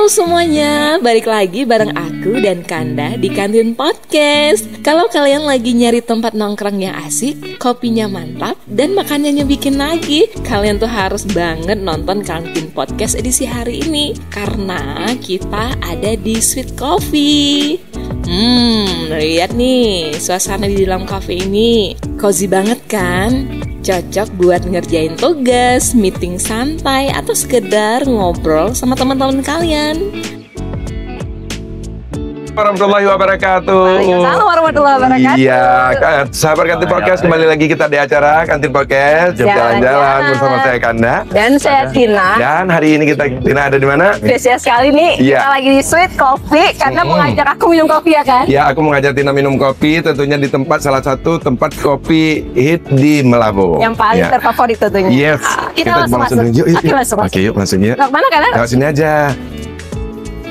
semuanya, balik lagi bareng aku dan Kanda di Kantin Podcast. Kalau kalian lagi nyari tempat nongkrong yang asik, kopinya mantap, dan makanannya bikin nagih, kalian tuh harus banget nonton Kantin Podcast edisi hari ini. Karena kita ada di Sweet Coffee. Lihat nih, suasana di dalam cafe ini cozy banget kan? Cocok buat ngerjain tugas, meeting santai, atau sekedar ngobrol sama teman-teman kalian. Warahmatullahi wabarakatuh. Waalaikumsalam warahmatullahi wabarakatuh. Iya, sahabat Kantin Podcast, kembali lagi kita di acara Kantin Podcast, jalan-jalan bersama saya Kanda dan saya Tina. Dan hari ini Tina ada di mana? Spesial sekali nih. Iya. Kita lagi di Sweet Coffee karena mau ngajak aku minum kopi ya kan? Ya, aku mengajak Tina minum kopi, tentunya di salah satu tempat kopi hit di Malabo. Yang paling terfavorit tentunya. Yes. Kita langsung masuk. Oke, yuk masuk ya. Mana kalian? Lewat sini aja.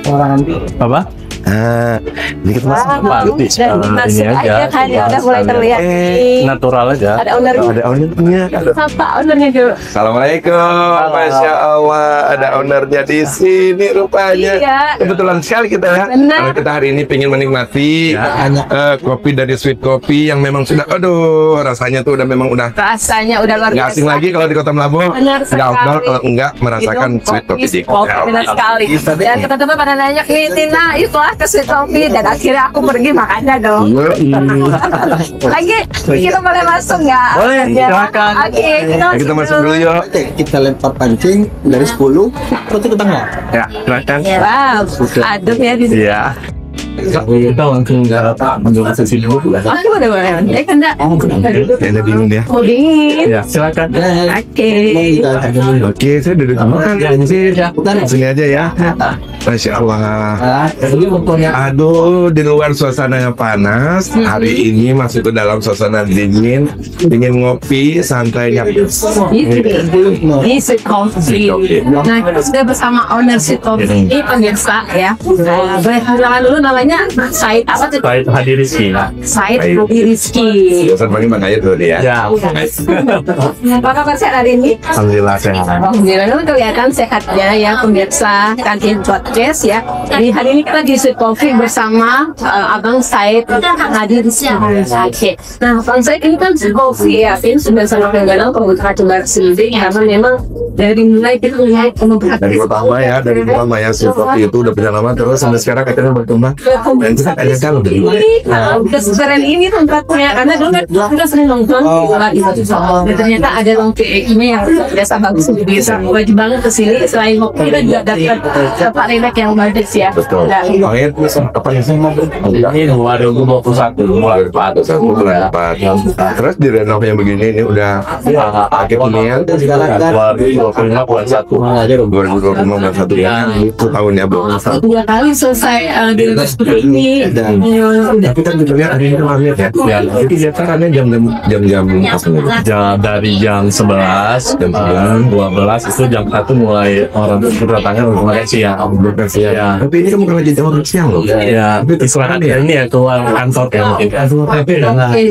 Orang apa? Ini kita masuk. Masuk aja kan, ya udah mulai terlihat nih. Natural aja. Ada ownernya. Ada ownernya. Sapa ownernya dulu. Assalamualaikum, Masya Allah, ada ownernya di sini rupanya. Iya. Kebetulan sekali kita ya. Benar. Kalau kita hari ini pengen menikmati kopi dari Sweet Coffee yang memang sudah, aduh, rasanya tuh udah Rasanya udah luar nggak biasa. asing lagi kalau di Kota Malabo. Benar Nggak afdal sekali. kalau enggak merasakan Sweet Coffee di Benar sekali. Dan teman-teman pada nanya nih, Tina, itulah ke Sweet Coffee, dan akhirnya aku pergi makannya dong. Lagi kita boleh masuk nggak? Boleh, Ya. silakan. Oke, Kita masuk dulu yuk. Kita lempar pancing dari 10 roti ke tengah. Ya, silakan. Wow, adem ya di sini. Iya. Kita langsung mencoba sesi dulu. Aku udah boleh. Kan enggak? Ada dingin ya. Oh, dingin. Ya, silakan. Oke. Oke, saya duduk makan. Sini aja ya. Masya Allah. Aduh, di luar suasananya panas. Hari ini masuk ke dalam suasana dingin ngopi, santainya. Ini Sweet Coffee. Nah, kita sudah bersama owner Sweet Coffee ini pemirsa ya. Boleh kenalan dulu namanya Said apa tuh? Said Hadi Rizky. Said Hadi Rizky. Biasa panggil Bang Ayat tuh dia. Ya. Apa kabar sehat hari ini? Alhamdulillah sehat. Alhamdulillah kelihatan sehatnya ya pemirsa Kantin Podcast ya. Jadi hari ini kita di Sweet Coffee bersama Abang Said Hadi Rizky. Oke. Nah, Bang Said ini kan Sweet Coffee ya, ini sudah sangat terkenal pengusaha coba sendiri karena memang dari mulai kita melihat Dari pertama ya Sweet Coffee itu udah punya nama, terus sampai sekarang katanya berkembang. Dan kita tanyakan dari keren ini tempatnya karena dulu kan kita sering nongkrong di satu dan ternyata ada nongkrong ini yang biasa bagus bisa wajib banget kesini. Selain kopi kita juga dapat tempat relax yang bagus ya. Betul. Ayat kapan sih? Ini 2021 mulai 2024. Terus direnov yang begini ini udah pakai hunian 2025 bulan 1. 2025 bulan 1 ya. Itu tahunnya Bu. 2 kali selesai di seperti ini. Tapi kan kita lihat hari ini ramai ya. Jadi biasanya jam-jam Dari jam 11, jam 12 itu jam 1 mulai orang berdatangan mulai siang. Ya. Tapi ini kan bukan lagi jam siang loh. Ya, istirahat ya ini ya keluar kantor ya mungkin.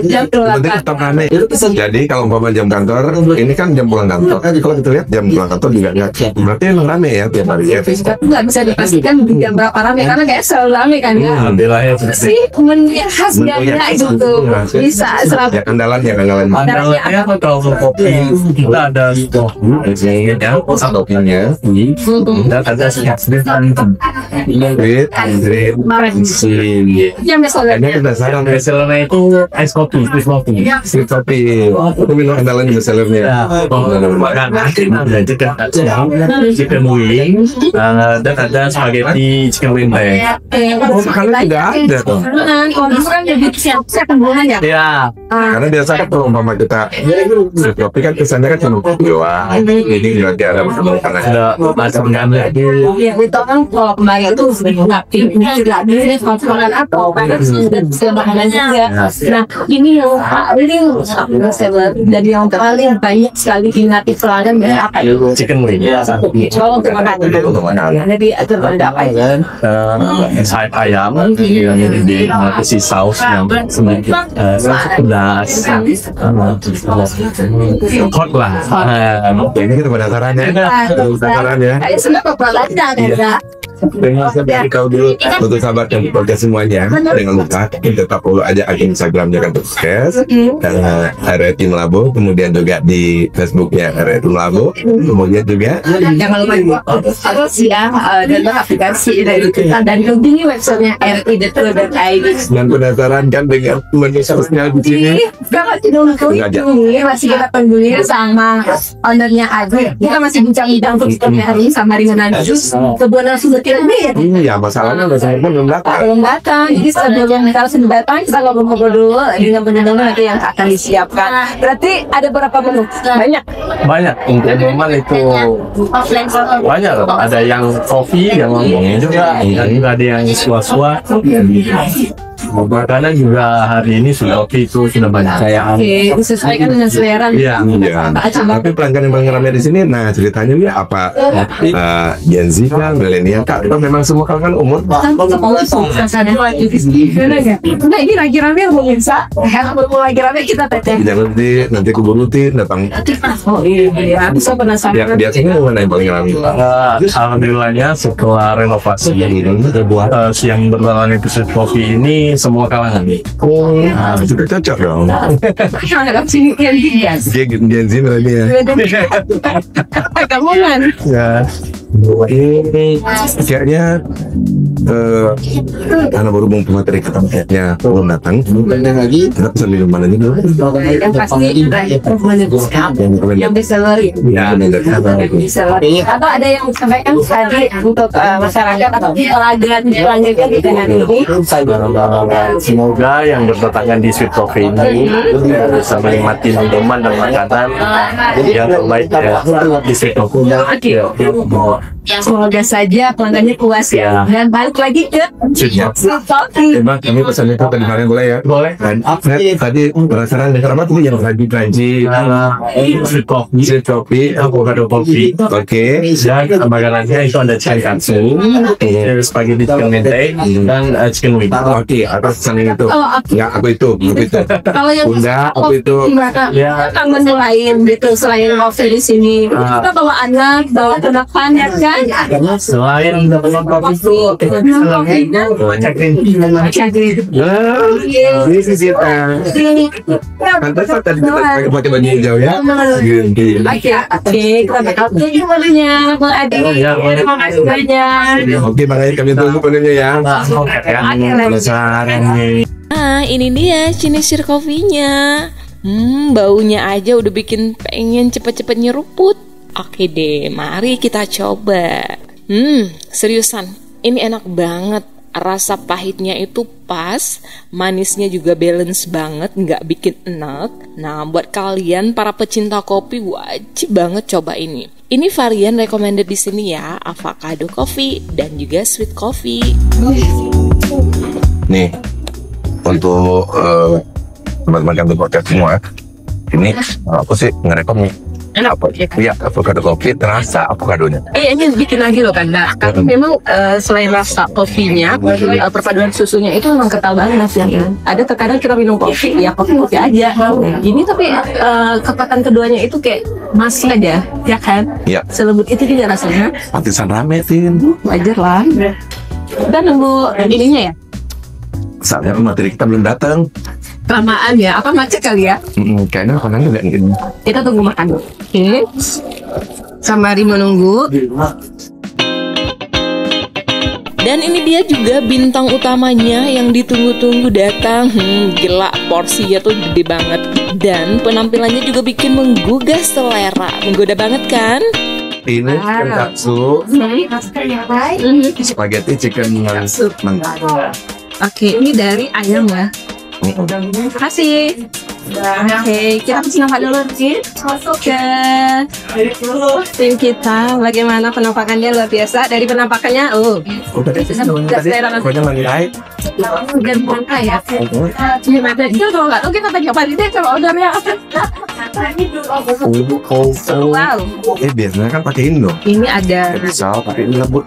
Jam Penting tetap rame. Jadi kalau umpama jam kantor, ini kan jam pulang kantor. Kalau kita lihat jam pulang kantor juga nggak. Berarti emang rame ya tiap hari ya. nggak bisa dipastikan jam berapa rame karena kayak selalu rame kan ya. Alhamdulillah ya. Sih menu khas Ganda itu tuh bisa Ya andalannya. Andalanya kalau kopi kita ada ya, kopinya. Dan ada yang Kayaknya kita saran bestsellernya itu es kopi, Sweet Coffee. Aku minum andalan bestsellernya. Makan ada juga chicken wing dan ada spaghetti chicken wing bag. Makanan juga ada tuh. Kalau itu kan jadi siap-siap penggunaan ya. Ya, Karena biasa kan kalau umpama kita Sweet Coffee kan kesannya kan cuma kopi doang. Ini juga ada makanan. ada macam ganda. Iya, itu kan kalau kemarin itu nggak tidak ada konsumen atau karena sudah bisa makanan juga. Nah, ini yang paling bestseller dan yang paling banyak sekali diminati pelanggan dari apa itu? Chicken wing. Kalau untuk makanan, jadi ada apa ya? Sayap ayam yang dikasih saus yang sedikit pedas, hot lah. Ini kita penasaran ya. Penasaran ya. Kayak sebenarnya apa ada. Dengan saya tahu dulu untuk sahabat dan podcast semuanya, dengan lupa tetap follow aja akun Instagramnya kan podcast dan RRT Melabo, kemudian juga di Facebooknya RRT Melabo, kemudian juga Jangan lupa terus ya download aplikasi dari kita dan kunjungi websitenya rri.co.id. dan penasaran kan dengan menu sosial di sini. Masih kita kunjungi sama ownernya Adi. Kita masih bincang-bincang untuk stoknya hari ini sama dengan jus kebun sudah tidak ada. Iya, masalahnya saya pun belum datang. Belum datang. Jadi sebelum kita sudah datang kita ngobrol-ngobrol dulu dengan menu nanti yang akan disiapkan. Berarti ada berapa menu? Banyak untuk minuman itu banyak loh. Ada yang kopi yang ngomongnya juga, dan juga ada yang suah-suah. Makanan juga hari ini sudah itu sudah banyak. Oke, disesuaikan dengan selera. Iya. Iya. Tapi pelanggan yang paling ramai di sini, nah ceritanya ya apa? Gen Z kan, milenial kan, itu memang semua kalangan umur. Nah ini lagi rame pemirsa. Belum lagi rame kita teteh. Jangan nanti keburu rutin datang. Oh iya, bisa penasaran. Biasanya mana yang paling ramai? Alhamdulillahnya setelah renovasi yang berjalan itu Sweet Coffee ini semua kalangan. Nah, sudah cocok dong. Sini yang Gen Z milenial. kamu kan? Ya. Ini kayaknya karena berhubung pemateri ketempatnya belum datang, lagi kita pesan minuman aja dulu. Yang pasti yang bestseller. Ya, Bestseller. Atau ada yang sampaikan tadi untuk masyarakat atau pelanggan selanjutnya di dengan ini. Semoga yang berdatangan di Sweet Coffee ini bisa menikmati minuman dan makanan yang terbaik ya di Sweet Coffee. Semoga saja pelanggannya puas ya. Dan balik lagi ke Sweet Coffee. Emang kami pesan itu tadi malam boleh ya? Boleh. Dan tadi penasaran dengan apa tuh yang lagi crunchy, Sweet Coffee, Sweet Coffee, avocado coffee. Oke. Dan makanannya itu ada chicken katsu, spaghetti chicken mente, dan chicken wing. Oke, atas pesan itu. Oh, oke. Ya, aku itu. Kalau yang Bunda, aku itu. gimana? Ya. Kan menu lain gitu selain coffee di sini. Kita bawa anak, bawa kenakan ya kan? Selain kopi itu, macam green tea. Ini sih kita. Pantas tadi kita pakai baju hijau ya. Green tea. Oke, kita bakal tunggu menunya, Bang Adi. Terima kasih banyak. Oke, makanya kami tunggu menunya ya. Penasaran nih. Nah, ini dia Chinese Coffee-nya. Baunya aja udah bikin pengen cepet-cepet nyeruput. Oke deh, mari kita coba. Seriusan, ini enak banget. Rasa pahitnya itu pas, manisnya juga balance banget, nggak bikin enak. Nah, buat kalian para pecinta kopi wajib banget coba ini. Ini varian recommended di sini ya, avocado coffee dan juga sweet coffee. Nih, untuk teman-teman kantor podcast semua, ini aku sih ngerekom nih. Enak ya. Iya, avocado kopi terasa avokadonya. Ini bikin lagi loh kan, nah, karena memang selain rasa kopinya, perpaduan susunya itu memang kental banget ya. Ada terkadang kita minum kopi, ya kopi aja. Ini tapi kekuatan keduanya itu kayak masih aja, ya kan? Iya. Selembut itu tidak rasanya. Pantesan rame, Tin. Wajar lah. Kita nunggu ininya ya. Soalnya materi kita belum datang. Kelamaan ya, apa macet kali ya? Kayaknya makanannya nggak gini. Kita tunggu makan dulu. Oke. Sembari menunggu. Dan ini dia juga bintang utamanya yang ditunggu-tunggu datang. Gila, porsinya tuh gede banget. Dan penampilannya juga bikin menggugah selera. Menggoda banget kan? Ini chicken katsu, spaghetti chicken katsu. Oke, ini dari ayam ya. Terima kasih. Oke, kita pesen apa dulu sih? Oke. Tim kita bagaimana penampakannya luar biasa. Dari penampakannya, Pokoknya lagi naik. dan Bangka ya. Gimana? Itu kalau nggak tahu kita tanya Pak Dede coba ordernya apa? Wow. Biasanya kan pakai Indo. Ini ada Bisa pakai ini lembut.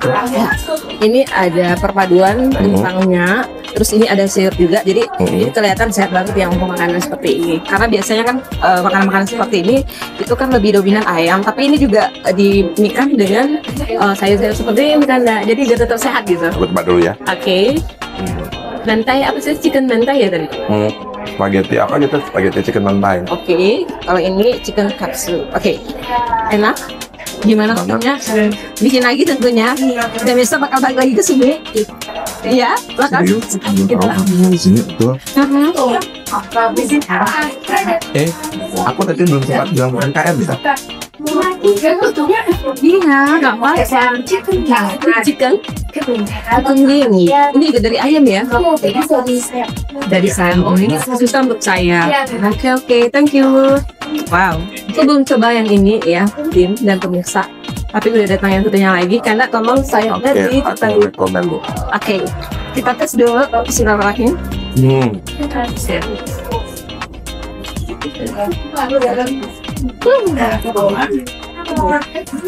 ini ada perpaduan kentangnya, terus ini ada sayur juga, jadi ini kelihatan sehat banget ya untuk makanan seperti ini. Karena biasanya kan makanan-makanan seperti ini itu kan lebih dominan ayam, tapi ini juga dimikirkan dengan sayur-sayur seperti ini kan, jadi dia tetap sehat gitu. Aku tempat dulu ya. Oke. Mentai apa sih, chicken mentai ya tadi? Spaghetti apa gitu? Spaghetti chicken mentai. Oke, kalau ini chicken katsu. Oke, enak. Gimana rasanya? Bikin lagi tentunya. Dan besok bakal balik lagi ke sini. Iya, bakal. Sini betul. Aku tadi belum sempat bilang UMKM bisa. Iya, nggak apa-apa. Chicken ini juga dari ayam ya? Dari sayur. Oh, ini susah untuk saya. Oke, thank you. Wow, aku belum coba yang ini ya, Tim dan pemirsa. Tapi udah datang yang satunya lagi karena tolong saya di Aku rekomen bu. Oke, kita tes dulu. Bismillahirrahmanirrahim.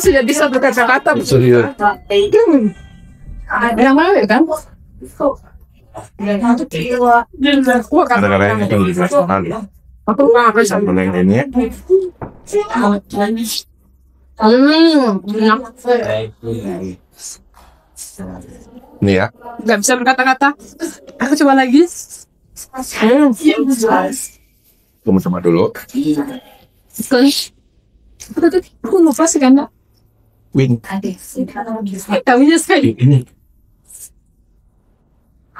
Sudah bisa berkata-kata. Serius. Yang mana ya kan? Kadang-kadang yang di restoran. Aku nggak bisa. Sambil yang ini. Nih ya. Nggak bisa berkata-kata. Aku coba lagi. Kamu sama dulu. Aku lupa sih kan? Wing. Kaminya sekali. Ini.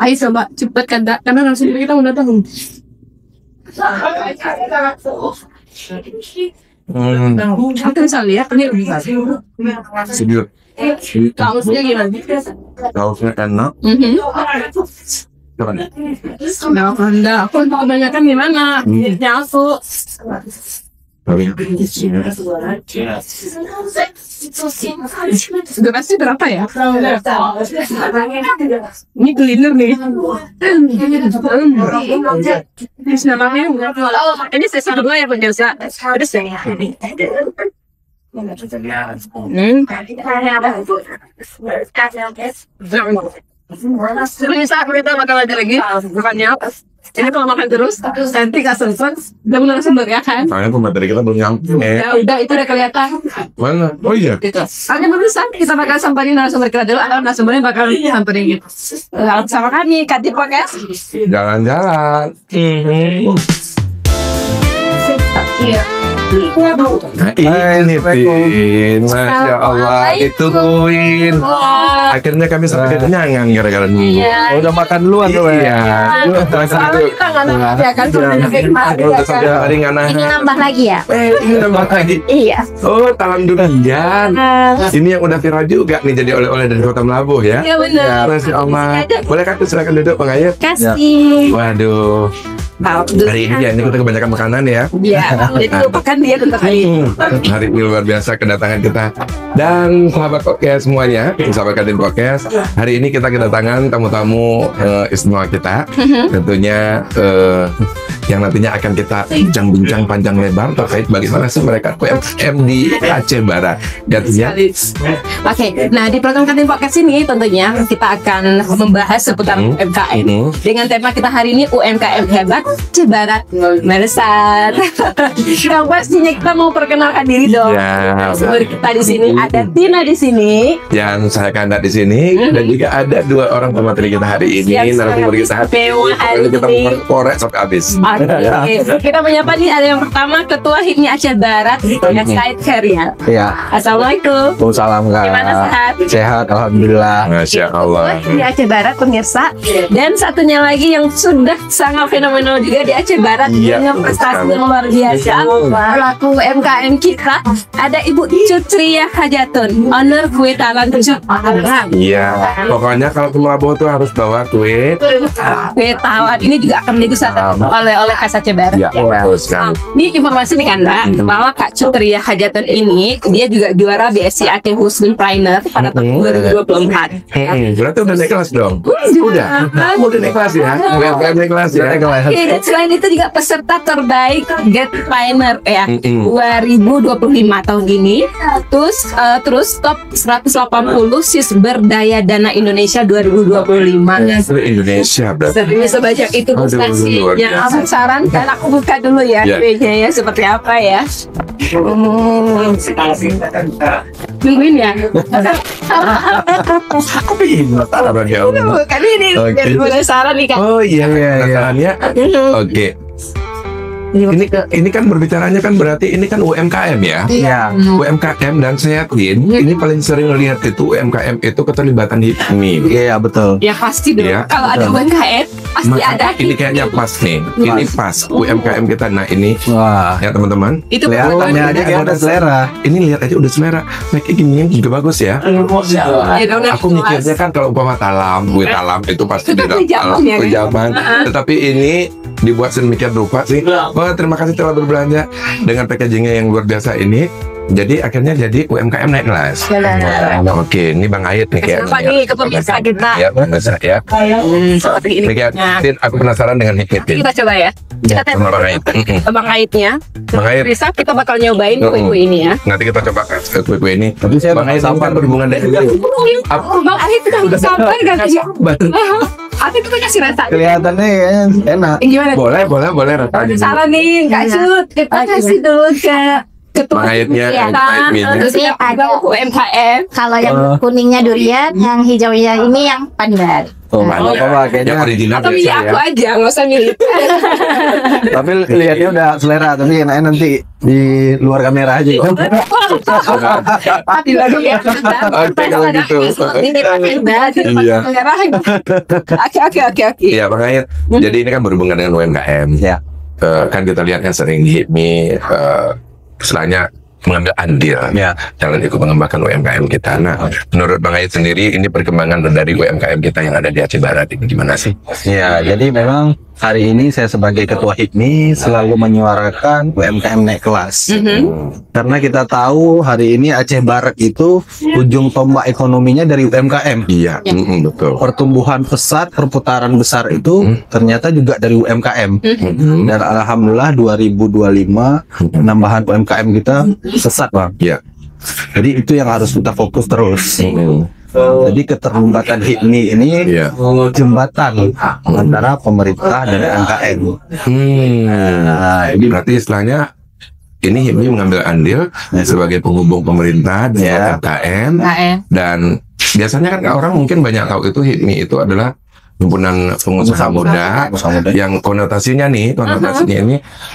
Ayo coba cepat kan, karena langsung kita mau datang. Aku bisa lihat ini bisa. Serius. Sausnya gimana? Sausnya enak. Coba nih. Nah, aku kebanyakan gimana? Aku. Durasi berapa ya? Ini kuliner nih. Ini sesi kedua ya pemirsa. Pedas ya. Pemirsa, kita bakal lanjut lagi. Bukannya ini kalau makan terus nanti gak selesai. Udah mulai sumber ya kan? Soalnya pemateri kita belum nyampe. Ya udah, itu udah kelihatan. Mana? Oh iya. Gitu. Oke pemirsa, kita bakal samperin narasumber kita dulu. Atau narasumbernya bakal samperin gitu. Sama kami, Kati Podcast. Jalan-jalan. Iya. Ini Tin, Masya Allah, itu Win. Akhirnya kami sampai kekenyangan gara-gara nunggu. Udah makan duluan tuh Iya. Soalnya kita nggak nambah ya kan? Udah sampai hari nggak nahan. Ini nambah lagi ya? Ini nambah lagi. Iya. Oh, talam durian. Ini yang udah viral juga nih jadi oleh-oleh dari Kota Melabuh ya. Iya benar. Masya Allah. Boleh kan silakan duduk Bang Ayat. Kasih. Waduh. Hari ini ya, ini kita kebanyakan makanan ya. Iya. Jadi lupakan dia tentang hari. Hari ini luar biasa kedatangan kita dan sahabat podcast semuanya, sahabat Kantin Podcast. Hari ini kita kedatangan tamu-tamu istimewa kita, tentunya yang nantinya akan kita bincang-bincang panjang lebar terkait bagaimana sih mereka UMKM di Aceh Barat. Ya. Oke, nah di program Kantin Podcast ini tentunya kita akan membahas seputar UMKM dengan tema kita hari ini UMKM hebat Aceh Barat Melesat. Yang pastinya kita mau perkenalkan diri dong. Ya. Sumber kita di sini ada Tina di sini. Yang saya Kanda di sini dan juga ada dua orang pemateri kita hari ini. Narasumber kita hari kita korek sampai habis. Oke, kita menyapa nih ada yang pertama Ketua HIPMI Aceh Barat, ya Said Khairial. Iya. Assalamualaikum. Salam Kak. Gimana sehat? Sehat, alhamdulillah. Masya Allah. Di Aceh Barat pemirsa. Dan satunya lagi yang sudah sangat fenomenal juga di Aceh Barat dengan prestasi yang luar biasa. Pelaku UMKM kita ada Ibu Cutria Hajatun, owner kue talan Jepang. Iya. Pokoknya kalau ke Melabuh tuh harus bawa kue. Kue talan ini juga akan digusarkan oleh oleh Kas Aceh Barat. Ya, betul sekali. Ini informasi nih Kanda, bahwa Kak Cutria Hajatan ini dia juga juara BSC Aceh Muslim Trainer pada tahun 2024. Berarti udah naik kelas dong? Udah naik kelas ya? UMKM naik kelas ya? Oke, dan selain itu juga peserta terbaik Get Trainer ya 2025 tahun ini. Terus top 180 sis berdaya dana Indonesia 2025. Itu Indonesia berarti. Sebanyak itu Aduh, luar prestasinya. biasa. Saran kan aku buka dulu ya Ya. kuenya ya seperti apa ya. Tungguin ya. Aku pengen penasaran ya Allah. Kan ini Oke. biar penasaran nih Kak. Oh iya, penasarannya. Oke. Ini kan berbicaranya kan berarti ini kan UMKM ya. Iya. UMKM dan saya yakin ini paling sering lihat itu UMKM itu keterlibatan HIPMI. Iya betul. Ya pasti dong. Ya. Kalau ada UMKM pasti Maka ada. ini kayaknya pas nih. Ini pas UMKM kita. Nah ini Wah. ya teman-teman. Itu Kelihatannya aja kayak ada selera. Ini lihat aja udah selera. Make gini juga bagus ya. Ya, dong, Aku mikirnya kan kalau umpama kue talam itu pasti Itu kan di pinjaman ya, kan? pinjaman. Tetapi ini dibuat sedemikian rupa sih. Wah, terima kasih telah berbelanja dengan packagingnya yang luar biasa ini. Jadi akhirnya jadi UMKM naik kelas. Oke, ini Bang Ait nih kayaknya. Apa nih ke pemirsa kita? Ya, pemirsa ya. Seperti ini. Ini kayak, Nah, aku penasaran dengan HIPMI. kita coba ya. Kita tes Sama Bang Ait. Bang Aitnya. Bang Ait. Bisa kita bakal nyobain kue-kue ini ya. Nanti kita coba kue-kue ini. Tapi saya Bang Ait ini kan berhubungan dengan Bang Ait kan sabar kan? Betul. Apa itu kasih rasa? Kelihatannya kayaknya enak. Gimana? Boleh rasanya. Saran nih Kak Cut. Kita kasih dulu ke ketua Pengayatnya, kita. Terus Iya, ada. UMKM. Kalau yang kuningnya durian, yang hijaunya ini yang pandan. Oh, mantap apa Yang kayaknya. original Atau milih biasa aku ya. aja, nggak usah milih. Tapi lihatnya udah selera, tapi enaknya nanti di luar kamera aja. Di lagu ya. Oke, kalau gitu. Ini Iya. Oke. Iya, Bang Ait. Jadi ini kan berhubungan dengan UMKM. Ya. Kan kita lihat yang sering di HIPMI, istilahnya mengambil andil Ya. dalam ikut mengembangkan UMKM kita. Nah, menurut Bang Ait sendiri, ini perkembangan dari UMKM kita yang ada di Aceh Barat ini gimana sih? Ya, jadi memang hari ini saya sebagai ketua HIPMI selalu menyuarakan UMKM naik kelas. Karena kita tahu hari ini Aceh Barat itu ujung tombak ekonominya dari UMKM. Iya, betul. Pertumbuhan pesat, perputaran besar itu ternyata juga dari UMKM. Dan alhamdulillah 2025 penambahan UMKM kita pesat, Bang. Iya. Jadi itu yang harus kita fokus terus. Jadi keterlibatan HIPMI ini Iya. jembatan antara pemerintah dan UMKM. Nah, ini berarti istilahnya ini HIPMI mengambil andil sebagai penghubung pemerintah dengan UMKM. Dan biasanya kan orang mungkin banyak tahu itu HIPMI itu adalah himpunan pengusaha muda yang konotasinya ini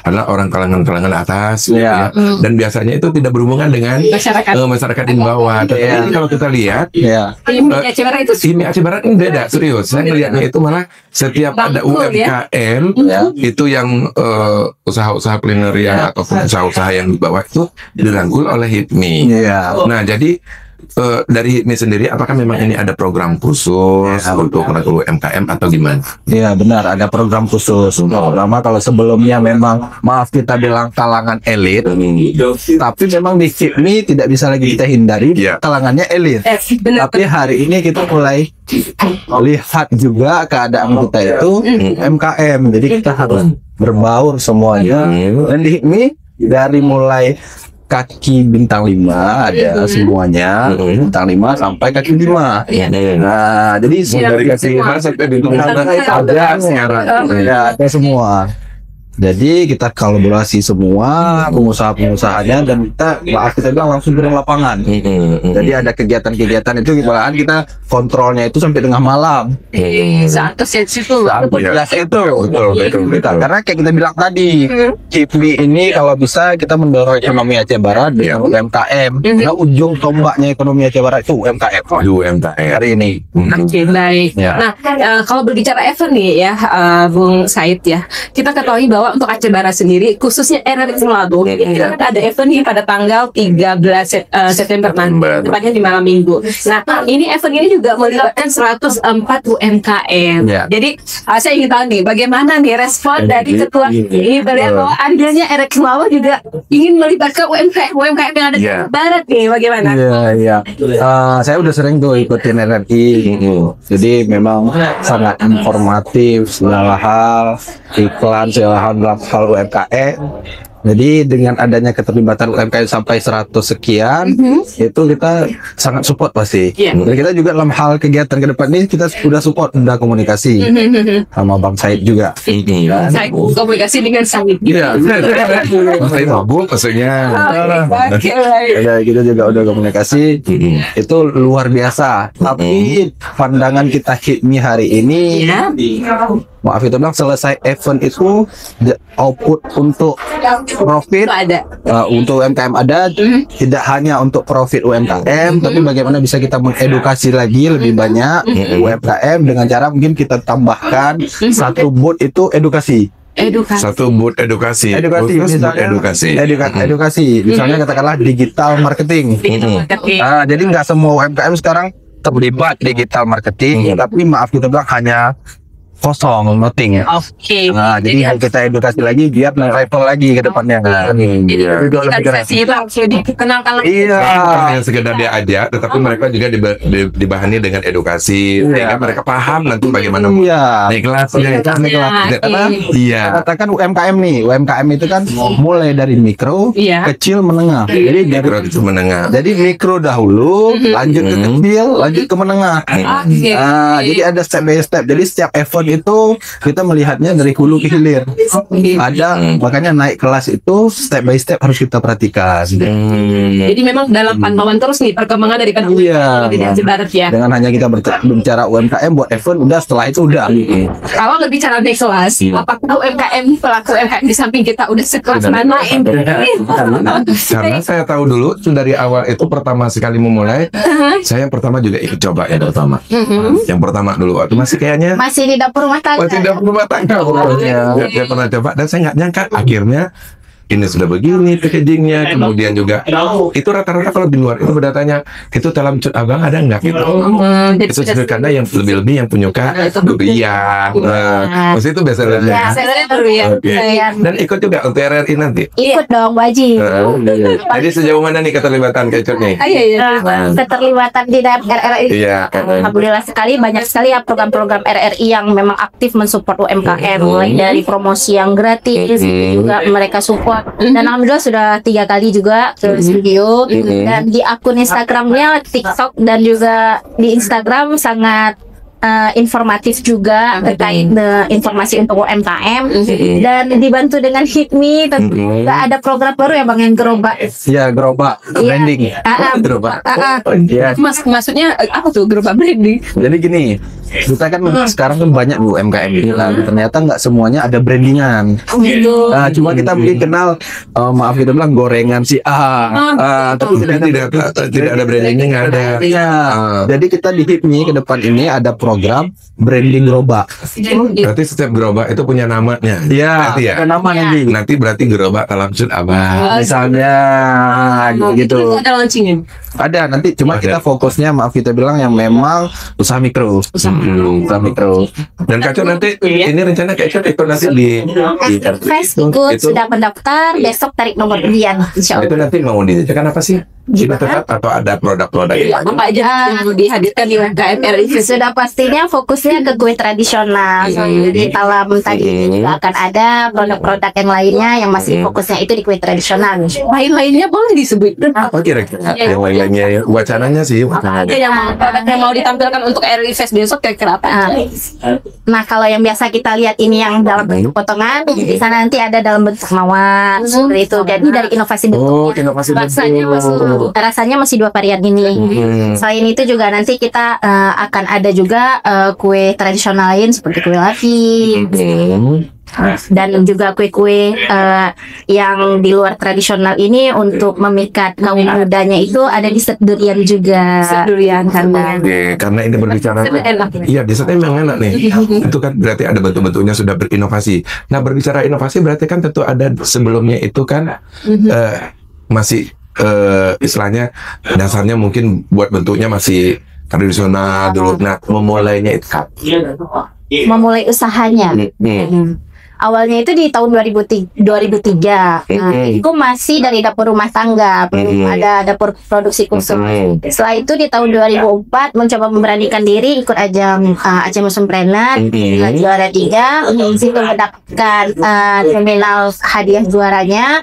adalah orang kalangan atas gitu ya. Dan biasanya itu tidak berhubungan dengan masyarakat di bawah. Tapi ini kalau kita lihat Ini Aceh Barat itu HIPMI Aceh Barat ini beda, serius. Saya melihatnya itu malah setiap ada UMKM itu yang usaha-usaha kuliner ya ataupun usaha-usaha yang di bawah itu dirangkul oleh HIPMI. Nah, jadi dari HIPMI sendiri, apakah memang ini ada program khusus untuk merangkul UMKM atau gimana? Iya benar, ada program khusus. Pertama kalau sebelumnya memang maaf kita bilang kalangan elit, tapi memang di HIPMI tidak bisa lagi kita hindari kalangannya elit. Tapi hari ini kita mulai lihat juga keadaan kita itu UMKM, jadi kita harus berbaur semuanya. Dan di HIPMI dari mulai kaki bintang 5 ada semuanya, bintang 5 sampai kaki 5. Nah, jadi Dari kaki 5 sampai bintang 5 ada sekarang. ya ada semua. Jadi kita kolaborasi semua pengusaha-pengusahanya dan kita bilang langsung turun lapangan. Jadi ada kegiatan-kegiatan itu malahan kita kontrolnya itu sampai tengah malam. Satu situ. Jelas itu. Betul. Karena kayak kita bilang tadi, HIPMI ini kalau bisa kita mendorong ekonomi Aceh Barat dengan UMKM. Karena ujung tombaknya ekonomi Aceh Barat itu UMKM. UMKM Hari ini. Oke, baik. Ya. Nah, kalau berbicara event nih ya, Bung Said ya, kita ketahui bahwa bahwa untuk Aceh Barat sendiri, khususnya RRI Semelabu, ada event nih pada tanggal 13 September nanti, tepatnya di malam minggu. Nah, ini event ini juga melibatkan 104 UMKM. Jadi, saya ingin tahu nih, bagaimana nih respon dari ketua ini melihat bahwa adanya RRI Semelabu juga ingin melibatkan UMKM yang ada di Barat nih, bagaimana? Iya. Saya udah sering tuh ikutin RRI. Jadi memang sangat informatif segala hal, iklan segala hal dalam hal UMKM. Jadi dengan adanya keterlibatan UMKM sampai 100 sekian, itu kita sangat support pasti. Dan kita juga dalam hal kegiatan ke depan ini kita sudah support, udah komunikasi sama Bang Said juga. Saya komunikasi dengan Said. Iya. Saya mabuk maksudnya. Kita juga udah komunikasi. Itu luar biasa. Tapi pandangan kita HIPMI hari ini, maaf itu bilang selesai event itu output untuk profit untuk UMKM ada, tidak hanya untuk profit UMKM, tapi bagaimana bisa kita mengedukasi lagi lebih banyak UMKM dengan cara mungkin kita tambahkan satu booth itu edukasi. Satu booth edukasi. Edukasi. Misalnya katakanlah digital marketing. Jadi nggak semua UMKM sekarang terlibat digital marketing, tapi maaf kita bilang hanya kosong, nothing ya. Nah, jadi kita edukasi lagi biar naik level lagi ke depannya. Digitalisasi langsung dikenalkan lagi. Bukan hanya sekedar diajak, tetapi mereka juga dibahani dengan edukasi, sehingga mereka paham nanti bagaimana naik kelas. Katakan UMKM nih, UMKM itu kan mulai dari mikro, kecil, menengah. Jadi mikro kecil menengah. Jadi mikro dahulu, lanjut ke kecil, lanjut ke menengah. Jadi ada step by step. Jadi setiap event itu kita melihatnya dari hulu ke hilir. Ada makanya naik kelas itu step by step harus kita perhatikan. Jadi memang dalam pantauan terus nih perkembangan dari di Aceh Barat ya. Dengan hanya kita berbicara UMKM buat event, udah setelah itu udah. Kalau berbicara naik kelas, apakah UMKM pelaku UMKM di samping kita udah sekelas mana? Karena saya tahu dulu dari awal itu pertama sekali memulai, saya yang pertama juga ikut coba ya pertama. Yang pertama dulu waktu masih kayaknya Masih di dapur rumah tangga. Tidak rumah tangga. Saya pernah coba dan saya nggak nyangka akhirnya ini sudah begini packagingnya, kemudian juga itu rata-rata kalau di luar itu berdatanya itu dalam cut abang ada nggak gitu? Itu sederhana yang lebih-lebih yang penyuka durian, maksudnya itu biasa dan ikut juga untuk RRI nanti. Ikut dong, wajib. Jadi sejauh mana nih keterlibatan Kecot nih? Keterlibatan di dalam RRI. Alhamdulillah sekali, banyak sekali ya program-program RRI yang memang aktif mensupport UMKM, mulai dari promosi yang gratis juga mereka support. Dan alhamdulillah sudah 3 kali juga ke studio, dan di akun Instagramnya, TikTok dan juga di Instagram sangat informatif juga terkait informasi untuk UMKM, dan dibantu dengan HIPMI. Tentu juga ada program baru ya Bang, yang gerobak. Ya, gerobak branding. Gerobak. Maksudnya apa tuh gerobak branding? Jadi gini, kita kan sekarang kan banyak UMKM gitu kan. Ternyata nggak semuanya ada brandingan. Nah, cuma kita mungkin kenal, maaf kita bilang gorengan si A. Tapi tidak ada brandingnya, nggak ada. Jadi kita di HIPMI ke depan ini ada program branding gerobak. Berarti setiap gerobak itu punya namanya. Iya, ya? nama nanti. Nanti berarti gerobak dalam sud abang. Misalnya gitu. Ada launchingnya? Ada nanti, cuma kita fokusnya maaf kita bilang yang memang usaha mikro. Usaha mikro. Dan Kacau nanti ini rencana Kacau ikut nanti di Facebook sudah mendaftar, besok tarik nomor undian. Insya Allah. Itu nanti mau dijajakan apa sih? Kita tetap atau ada produk-produk apa aja yang dihadirkan di UMKM RRI? Sudah pastinya fokusnya ke kue tradisional. Di dalam tadi juga akan ada produk-produk yang lainnya yang masih fokusnya itu di kue tradisional. Lain-lainnya boleh disebutkan apa kira-kira? Yang lain-lainnya wacananya sih. Yang mau ditampilkan untuk RRI Fest besok kira-kira apa? Nah, kalau yang biasa kita lihat ini yang dalam bentuk potongan, di sana nanti ada dalam bentuk mawar seperti itu. Jadi dari inovasi bentuknya. Inovasi Rasanya masuk. rasanya masih 2 varian ini. Selain itu juga nanti kita akan ada juga kue tradisional lain seperti kue lapis. Dan juga kue-kue yang di luar tradisional ini untuk memikat kaum mudanya itu ada dessert durian juga. Durian karena Karena ini berbicara, iya dessertnya memang enak nih. Itu kan berarti ada bentuk-bentuknya sudah berinovasi. Nah berbicara inovasi berarti kan tentu ada sebelumnya itu kan masih istilahnya dasarnya mungkin buat bentuknya masih tradisional dulu. Nah memulainya itu memulai usahanya. Awalnya itu di tahun 2003. Itu masih dari dapur rumah tangga, belum ada dapur produksi khusus. Setelah itu di tahun 2004 mencoba memberanikan diri ikut ajang Aceh Musumpreneur, juara 3, di situ mendapatkan nominal hadiah juaranya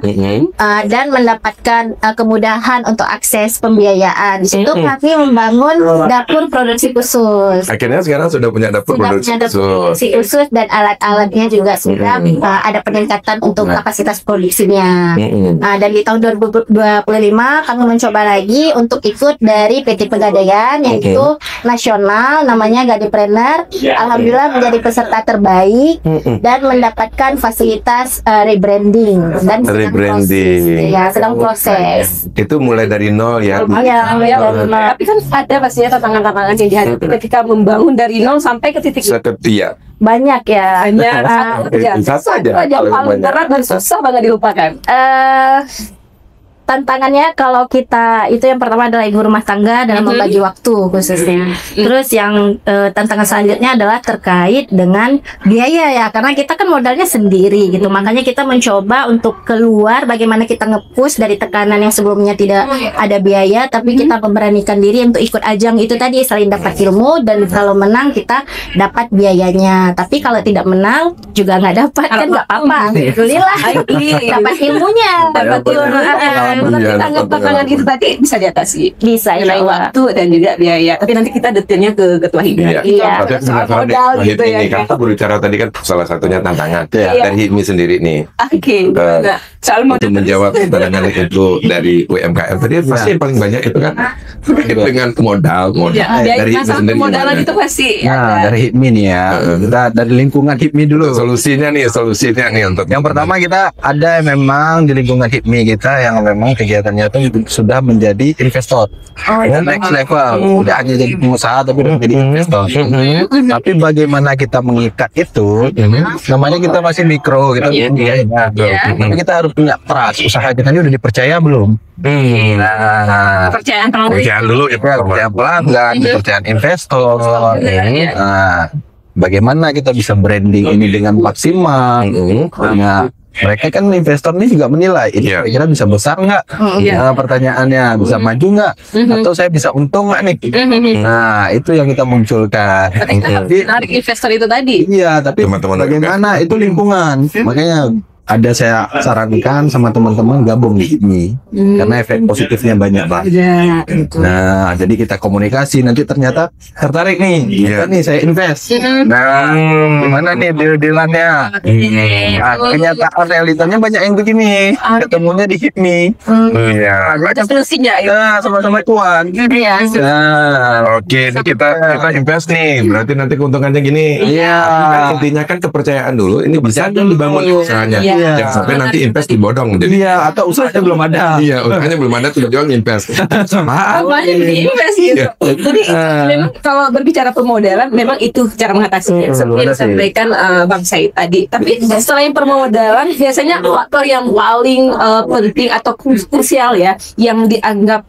dan mendapatkan kemudahan untuk akses pembiayaan. Di situ kami membangun dapur produksi khusus. akhirnya sekarang sudah punya dapur produksi khusus dan alat-alatnya juga sudah ada peningkatan untuk kapasitas produksinya. Dan di tahun 2025 kami mencoba lagi untuk ikut dari PT Pegadaian yaitu nasional namanya Gadipreneur. Alhamdulillah menjadi peserta terbaik dan mendapatkan fasilitas rebranding dan sedang proses. Itu mulai dari nol ya. Tapi kan ada pastinya tantangan-tantangan yang dihadapi ketika membangun dari nol sampai ke titik Iya. Banyak ya. Bisa saja. yang paling berat dan susah banget dilupakan. Tantangannya kalau kita itu yang pertama adalah ibu rumah tangga dalam membagi waktu khususnya. Terus yang tantangan selanjutnya adalah terkait dengan biaya ya, karena kita kan modalnya sendiri gitu. Makanya kita mencoba untuk keluar bagaimana kita nge-push dari tekanan yang sebelumnya tidak ada biaya, tapi kita memberanikan diri untuk ikut ajang itu tadi, selain dapat ilmu dan kalau menang kita dapat biayanya. Tapi kalau tidak menang juga nggak dapat kan nggak apa-apa. Alhamdulillah dapat ilmunya, dapat ilmu. Tantangan tantangan itu tadi bisa diatasi. Bisa Mengenai waktu dan juga biaya. Tapi nanti kita detailnya ke Ketua HIPMI. Tapi modal gitu ya. Kan kita berbicara tadi kan salah satunya tantangan dari HIPMI sendiri nih. Oke. Nah, soal Untuk menjawab tantangan itu dari UMKM tadi pasti yang paling banyak itu kan dengan modal dari HIPMI masalah sendiri. pemodalan itu pasti. Nah, dari HIPMI nih ya. Kita dari lingkungan HIPMI dulu. Solusinya nih untuk Yang pertama kita ada memang di lingkungan HIPMI kita yang memang kegiatannya itu sudah menjadi investor. Next level. Udah hanya jadi pengusaha tapi udah menjadi investor. Tapi bagaimana kita mengikat itu? Namanya kita masih mikro, kita tapi kita harus punya trust. Usaha kita ini udah dipercaya belum? Nah, Kepercayaan dulu ya, kepercayaan pelanggan, kepercayaan investor. Nah, bagaimana kita bisa branding ini dengan maksimal? Nah, mereka kan investor ini juga menilai ini kira-kira bisa besar nggak? Pertanyaannya bisa maju nggak? Atau saya bisa untung nggak nih? Nah, itu yang kita munculkan. Tapi menarik investor itu tadi. Iya, tapi bagaimana itu lingkungan? Makanya ada saya sarankan sama teman-teman gabung di HIPMI karena efek positifnya banyak banget. Nah, jadi kita komunikasi nanti ternyata tertarik nih, nih saya invest. Nah, gimana nih deal-dealannya? Nah, kenyataan realitanya banyak yang begini. Ketemunya di HIPMI. Ada solusinya. Nah, sama-sama cuan. Nah, oke, ini kita invest nih. Berarti nanti keuntungannya gini. Intinya kan kepercayaan dulu. Ini bisa dibangun usahanya. Jangan sampai nanti invest dibodong. Atau usahanya belum ada. Usahanya belum ada tujuan invest. Invest gitu. Jadi memang kalau berbicara pemodalan memang itu cara mengatasinya. Seperti yang disampaikan Bang Said tadi. Tapi selain permodalan biasanya faktor yang paling penting atau krusial ya yang dianggap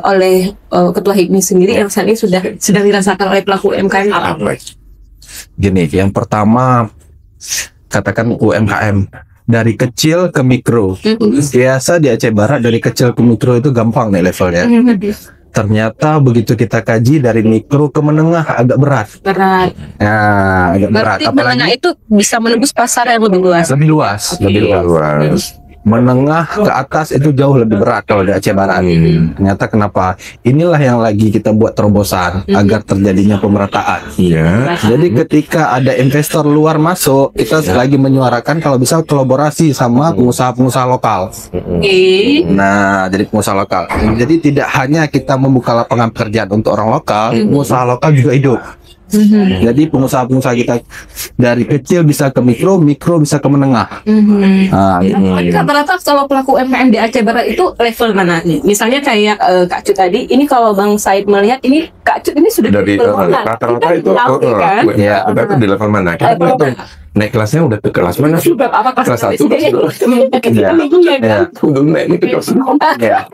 oleh Ketua HIPMI sendiri yang saat ini sedang dirasakan oleh pelaku UMKM apa? Gini, yang pertama katakan UMKM dari kecil ke mikro. Biasa di Aceh Barat dari kecil ke mikro itu gampang nih levelnya. Ternyata begitu kita kaji dari mikro ke menengah agak berat. Nah, agak berat. Berarti menengah itu bisa menembus pasar yang lebih luas. Lebih luas. menengah ke atas itu jauh lebih berat kalau di Aceh Barat. Ternyata kenapa? Inilah yang lagi kita buat terobosan agar terjadinya pemerataan. Iya. Jadi ketika ada investor luar masuk, kita lagi menyuarakan kalau bisa kolaborasi sama pengusaha-pengusaha lokal. Nah, jadi pengusaha lokal. Jadi tidak hanya kita membuka lapangan pekerjaan untuk orang lokal, pengusaha lokal juga hidup. Jadi pengusaha-pengusaha kita dari kecil bisa ke mikro, mikro bisa ke menengah. Tapi rata-rata kalau pelaku UMKM di Aceh Barat itu level mana nih? Misalnya kayak Kak Cut tadi, ini kalau Bang Said melihat ini Kak Cut ini sudah Dari level mana? rata-rata Kita itu tahu, kan? ya, kita tuh di level mana? Kita Level tuh naik kelasnya udah ke kelas mana? Sudah apa Kelas kelas 1, Kita minggunya kan? udah naik ini ke kelas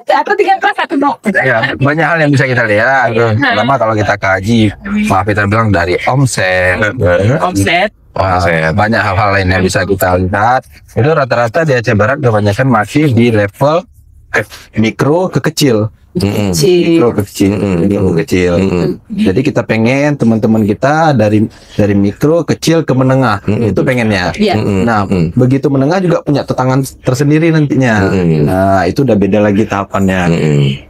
Atau 3 kelas 1 dok? Ya, banyak hal yang bisa kita lihat. Pertama kalau kita kaji, maaf kita bilang dari omset, Omset. banyak hal-hal lain yang bisa kita lihat. Itu rata-rata di Aceh Barat kebanyakan masih di level mikro ke kecil. Mikro ke kecil, mikro ke kecil. Jadi kita pengen teman-teman kita dari mikro kecil ke menengah, itu pengennya. Nah, begitu menengah juga punya tantangan tersendiri nantinya. Nah, itu udah beda lagi tahapannya.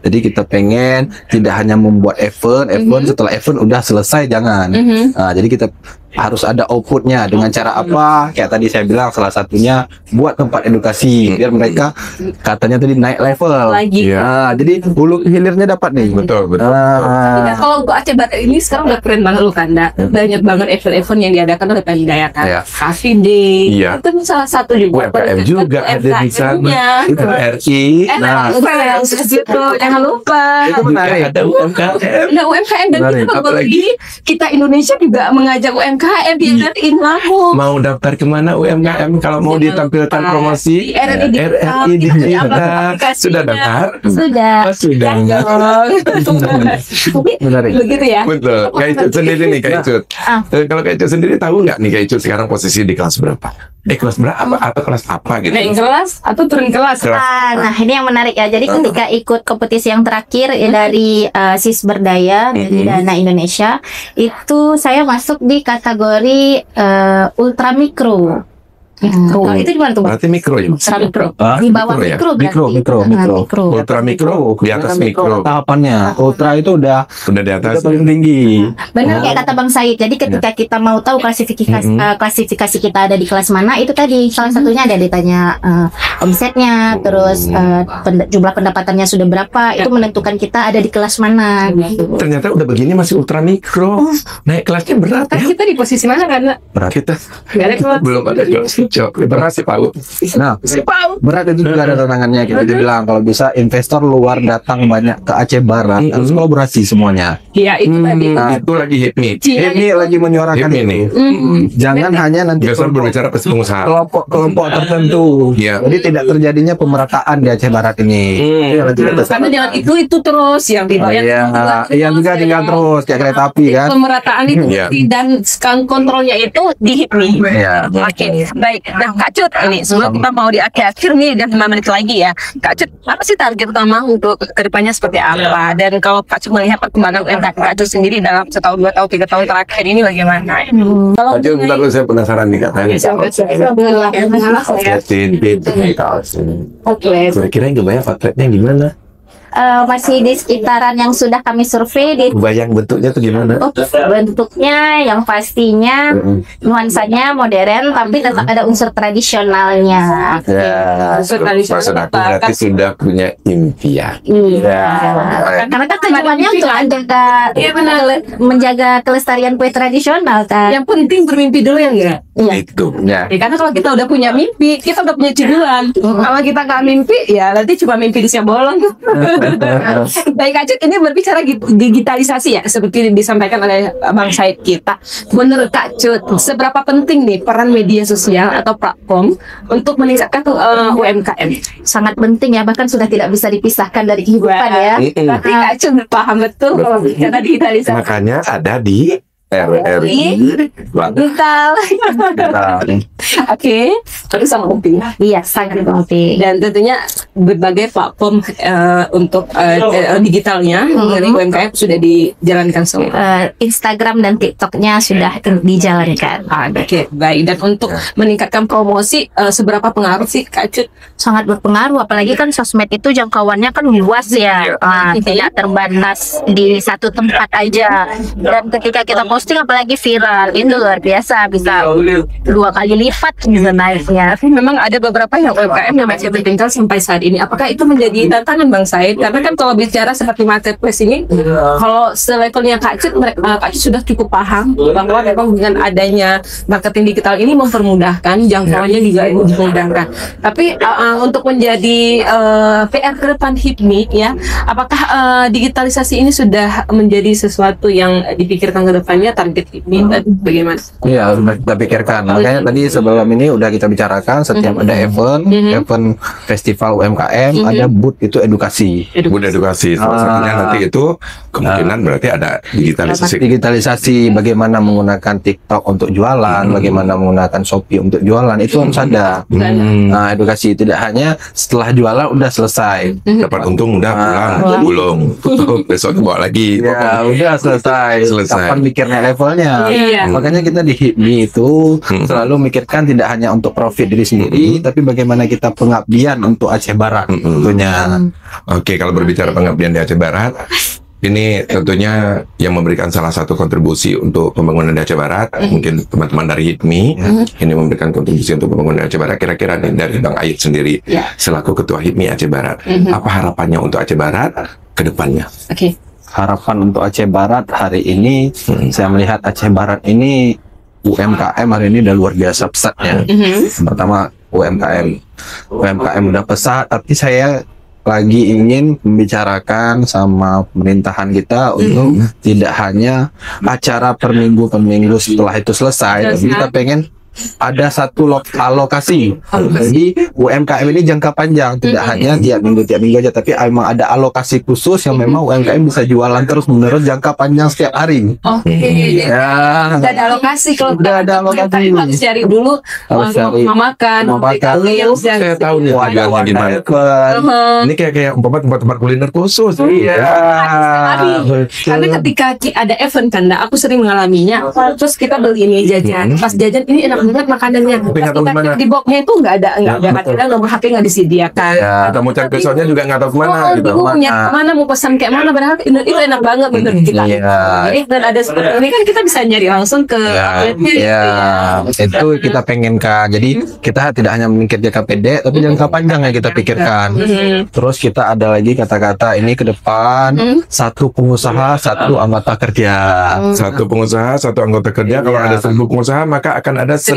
Jadi kita pengen tidak hanya membuat event, setelah event udah selesai, jangan. Nah, jadi kita harus ada outputnya dengan cara apa? Kayak tadi saya bilang salah satunya buat tempat edukasi biar mereka katanya tadi naik level. Nah, jadi hulu hilirnya dapat nih. Betul. Ya, kalau untuk Aceh Barat ini sekarang udah keren banget loh Kanda. Banyak banget event-event yang diadakan oleh Pemda ya kan. Cafe Day. Itu salah satu juga. UMKM juga ada di sana. Itu RI. Nah, gitu. Jangan lupa. Itu menarik. Ada UMKM. Ada UMKM dan kita Apalagi kita Indonesia juga mengajak UMKM biar ilmu. mau daftar kemana UMKM kalau mau ditampilkan promosi RRI di kita sudah daftar? Sudah. Sudah. Menarik. Begitu ya. Betul. Kak Icut sendiri nih, Kak Icut. Kalau Kak Icut sendiri tahu nggak nih Kak Icut sekarang posisi di kelas berapa? Kelas berapa atau kelas apa gitu? Naik kelas atau turun kelas? Nah, ini yang menarik ya. Jadi ketika ikut kompetisi yang terakhir dari SIS Berdaya dari Dana Indonesia, itu saya masuk di kategori ultra mikro. Nah, itu di mana tuh, Bang? Berarti mikro ya? Ultra mikro. Di bawah Mikro ya? mikro berarti. Mikro. Ultra mikro di atas mikro. Tahapannya ultra itu udah Udah di atas. paling tinggi. Benar kayak kata Bang Said. Jadi ketika kita mau tahu klasifikasi kita ada di kelas mana, itu tadi salah satunya ada ditanya omsetnya, terus jumlah pendapatannya sudah berapa, itu menentukan kita ada di kelas mana gitu. Ternyata udah begini masih ultra mikro. Naik kelasnya berat ya. Kita di posisi mana kan? Kita Gak ada kelas. belum ada kelas hijau. Berat sih Pak. Nah, berat itu juga ada tantangannya. Kita bilang kalau bisa investor luar datang banyak ke Aceh Barat, harus kolaborasi semuanya. Iya itu tadi. Nah, Itu lagi hit me. ini lagi menyuarakan Hit me nih. jangan hanya nanti Biasa berbicara pas pengusaha. kelompok tertentu. Iya. Jadi tidak terjadinya pemerataan di Aceh Barat ini. Itu yang lagi kita Karena jangan itu terus yang dibayar. yang juga tinggal terus kayak kereta api kan. Pemerataan itu dan kontrolnya itu di HIPMI. Iya. Oke, baik. Nah, Kak Cut, ini sebelum kita mau di akhir nih dan 5 menit lagi ya, Kak Cut, apa sih target utama untuk kedepannya seperti apa? Dan kalau Kak Cut melihat perkembangan UMKM Kak Cut sendiri dalam setahun, 2 tahun, 3 tahun terakhir ini bagaimana? Kalau Aja bentar dulu saya penasaran nih katanya. Oke. Kira-kira yang kebayang potretnya gimana? Masih di sekitaran yang sudah kami survei di Bayang bentuknya tuh gimana? bentuknya yang pastinya nuansanya modern tapi tetap ada unsur tradisionalnya. Ya, maksud aku berarti sudah punya impian. Karena kan tujuannya untuk menjaga kelestarian kue tradisional kan. Yang penting bermimpi dulu ya enggak? Itu. Ya, karena kalau kita udah punya mimpi, kita udah punya tujuan. Kalau kita nggak mimpi, ya nanti cuma mimpi di siang bolong. Baik Kak Cut, ini berbicara digitalisasi ya, seperti disampaikan oleh Bang Said kita. Menurut Kak Cut, seberapa penting nih peran media sosial atau platform untuk meningkatkan UMKM? Sangat penting ya, bahkan sudah tidak bisa dipisahkan dari kehidupan ya. Berarti Kak Cut paham betul kalau bicara digitalisasi. Makanya ada di RRI. Digital. Oke, terus sama Upi. Iya, sangat penting. Dan tentunya berbagai platform untuk digitalnya dari UMKM sudah dijalankan semua. Instagram dan TikToknya sudah dijalankan. Oke, baik. Dan untuk meningkatkan promosi, seberapa pengaruh sih Kak Cut? Sangat berpengaruh, apalagi kan sosmed itu jangkauannya kan luas ya, tidak terbatas di satu tempat aja. Dan ketika kita posting apalagi viral, itu luar biasa, bisa 2 kali lipat bisa naiknya. Memang ada beberapa yang UMKM yang masih tertinggal sampai saat ini. Apakah itu menjadi tantangan Bang Said? Karena kan kalau bicara seperti marketplace ini, kalau selevelnya Kak Cut, Kak Cut sudah cukup paham bahwa memang dengan adanya marketing digital ini mempermudahkan, jangkauannya juga dimudahkan. Tapi untuk menjadi PR ke depan HIPMI ya, apakah digitalisasi ini sudah menjadi sesuatu yang dipikirkan ke depannya, target HIPMI bagaimana? Iya, sudah kita pikirkan. Makanya tadi sebelum ini udah kita bicarakan setiap ada event festival UMKM, ada booth itu edukasi. Booth edukasi. Salah satunya nanti itu kemungkinan berarti ada digitalisasi bagaimana menggunakan TikTok untuk jualan, bagaimana menggunakan Shopee untuk jualan, itu harus ada. Nah, edukasi tidak hanya setelah jualan udah selesai. Dapat untung udah pulang, gulung, tutup, besok bawa lagi. Ya, udah selesai. Kapan mikirnya levelnya? Makanya kita di HIPMI itu selalu mikirkan tidak hanya untuk profit diri sendiri, tapi bagaimana kita pengabdian untuk Aceh Barat tentunya. Oke, kalau berbicara pengabdian di Aceh Barat, ini tentunya yang memberikan salah satu kontribusi untuk pembangunan di Aceh Barat, mungkin teman-teman dari HIPMI ini memberikan kontribusi untuk pembangunan Aceh Barat. Kira-kira nih dari Bang Ayit sendiri selaku Ketua HIPMI Aceh Barat, apa harapannya untuk Aceh Barat ke depannya? Harapan untuk Aceh Barat hari ini, saya melihat Aceh Barat ini UMKM hari ini udah luar biasa pesatnya. Pertama UMKM udah pesat, tapi saya lagi ingin membicarakan sama pemerintahan kita untuk tidak hanya acara per minggu setelah itu selesai, tapi kita pengen ada satu alokasi. Jadi UMKM ini jangka panjang, tidak hanya tiap minggu aja, tapi memang ada alokasi khusus yang memang UMKM bisa jualan terus menerus jangka panjang setiap hari. Ya. Udah ada alokasi, kalau udah ada alokasi. Harus cari dulu, harus cari makan. Saya tahu nih tujuannya gimana. Ini kayak tempat kuliner khusus. Karena ketika ada event kan, aku sering mengalaminya. Terus kita beli ini jajan, pas jajan ini enak banget makanannya. Di boxnya itu nggak ada kadang nomor HP nggak disediakan. Atau mau cari besoknya juga nggak tahu kemana. Kemana mau pesan kayak mana, padahal itu enak banget menurut kita. Jadi dan ada seperti ini kan kita bisa nyari langsung ke itu kita pengen kan. Jadi kita tidak hanya memikir jangka pendek, tapi jangka panjang yang kita pikirkan. Terus kita ada lagi kata-kata ini ke depan, satu pengusaha, satu anggota kerja. Satu pengusaha, satu anggota kerja. Kalau ada 1.000 pengusaha, maka akan ada 1.000.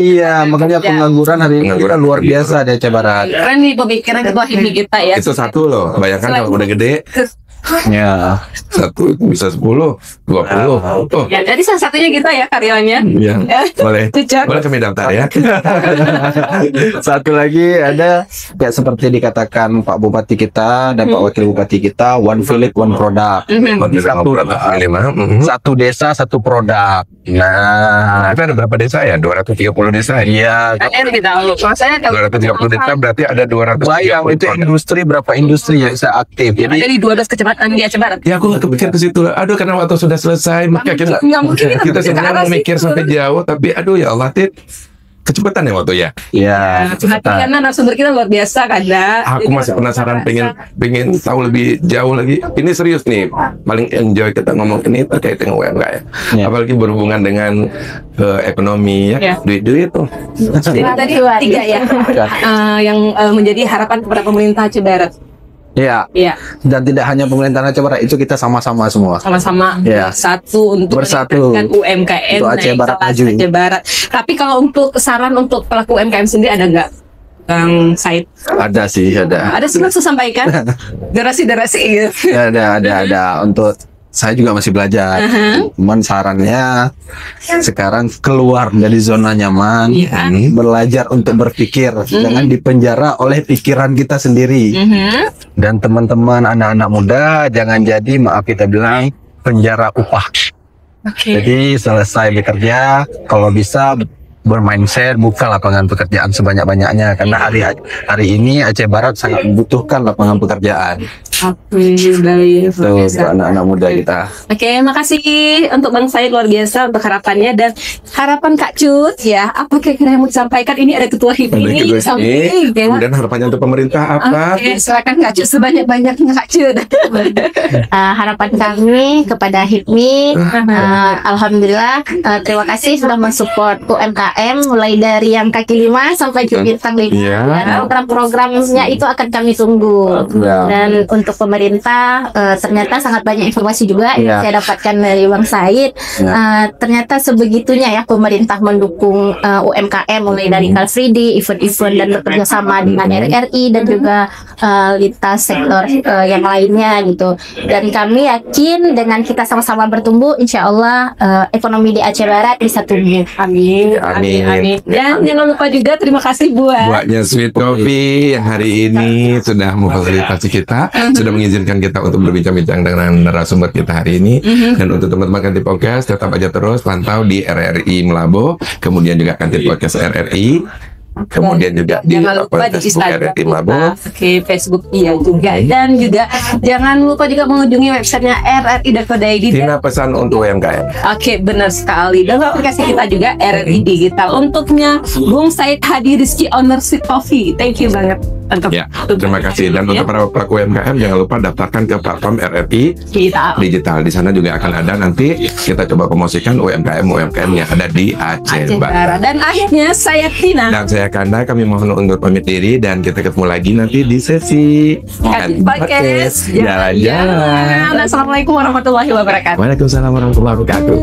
Iya, makanya pengangguran hari ini luar biasa di Aceh Barat. Keren nih pemikiran ketua HIPMI kita ya. Itu satu loh. Bayangkan kalau udah gede. Ya, satu bisa 10, 20. Ya, jadi salah satunya kita ya karyawannya. Iya. Boleh kami daftar ya. Satu lagi ada kayak seperti dikatakan Pak Bupati kita dan Pak Wakil Bupati kita, one village one product. Satu desa satu produk. Nah, itu ada berapa desa ya? 230 desa. Iya. Saya 230 desa berarti ada 200. Bayang itu industri, berapa industri yang bisa aktif. Jadi dari 12 kecamatan di Aceh Barat. Ya, aku nggak kepikir ke situ. Aduh, karena waktu sudah selesai, maka kita sebenarnya memikir sampai jauh, tapi aduh ya Allah, kecepatan ya waktu ya. Iya. Karena narasumber kita luar biasa kan, Aku masih penasaran, pengen tahu lebih jauh lagi. Ini serius nih, paling enjoy kita ngomong ini terkait dengan UMKM. Apalagi berhubungan dengan ekonomi ya, duit tuh. Tadi 3 ya, yang menjadi harapan kepada pemerintah Aceh Barat. Iya. Dan tidak hanya pemerintahan Aceh Barat, itu kita sama-sama semua. Sama-sama bersatu untuk meningkatkan UMKM Aceh Barat maju. Aceh Barat. Tapi kalau untuk saran untuk pelaku UMKM sendiri ada nggak, Bang Said? Ada sih, ada. Ada sih, langsung sampaikan. Derasi gitu. Ada. Untuk saya juga masih belajar. Cuman sarannya sekarang keluar dari zona nyaman, belajar untuk berpikir, jangan dipenjara oleh pikiran kita sendiri. Dan teman-teman anak-anak muda jangan jadi, maaf kita bilang, penjara upah. Jadi selesai bekerja, kalau bisa bermindset buka lapangan pekerjaan sebanyak-banyaknya, karena hari ini Aceh Barat sangat membutuhkan lapangan pekerjaan. Oke, baik. Tuh, untuk anak-anak muda kita. Oke, makasih untuk Bang Said, luar biasa untuk harapannya dan harapan Kak Cut ya. Apa kira-kira yang mau disampaikan? Ini ada ketua HIPMI ini samping ya. Kemudian harapannya untuk pemerintah apa? Oke, silakan Kak Cut sebanyak-banyaknya Kak Cut. Harapan kami kepada HIPMI, alhamdulillah, terima kasih sudah mensupport UMKM mulai dari yang kaki 5 sampai ke bintang 5. Dan program-programnya itu akan kami tunggu. Dan untuk pemerintah ternyata sangat banyak informasi juga yang saya dapatkan dari Bang Said. Ternyata sebegitunya ya pemerintah mendukung UMKM mulai dari Car Free Day, event-event dan bekerja sama dengan RRI dan juga lintas sektor yang lainnya gitu. Dan kami yakin dengan kita sama-sama bertumbuh, insya Allah ekonomi di Aceh Barat bisa tumbuh. Amin. Dan jangan lupa juga terima kasih buatnya Sweet Coffee yang hari ini sudah memfasilitasi kita, sudah mengizinkan kita untuk berbincang-bincang dengan narasumber kita hari ini. Dan untuk teman-teman Kantin Podcast, tetap aja terus pantau di RRI Melabo, kemudian juga Kantin Podcast RRI, kemudian juga di Facebook RRI Melabo. Oke, Facebook iya juga. Dan juga jangan lupa juga mengunjungi websitenya rri.co.id. Tina pesan untuk UMKM. Oke, benar sekali. Dan aplikasi kita juga RRI Digital. Untuknya Bung Said Hadi Rizky, owner Sweet Coffee. Thank you banget. Terima kasih. Dan untuk para pelaku UMKM jangan lupa daftarkan ke platform RRI Digital. Di sana juga akan ada nanti kita coba promosikan UMKM yang ada di Aceh Barat. Dan akhirnya saya Tina dan saya Kanda, kami mohon undur pamit diri dan kita ketemu lagi nanti di sesi podcast jalan-jalan. Assalamualaikum warahmatullahi wabarakatuh. Waalaikumsalam warahmatullahi wabarakatuh.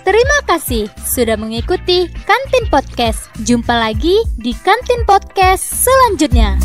Terima kasih sudah mengikuti Kantin Podcast. Jumpa lagi di Kantin Podcast selanjutnya.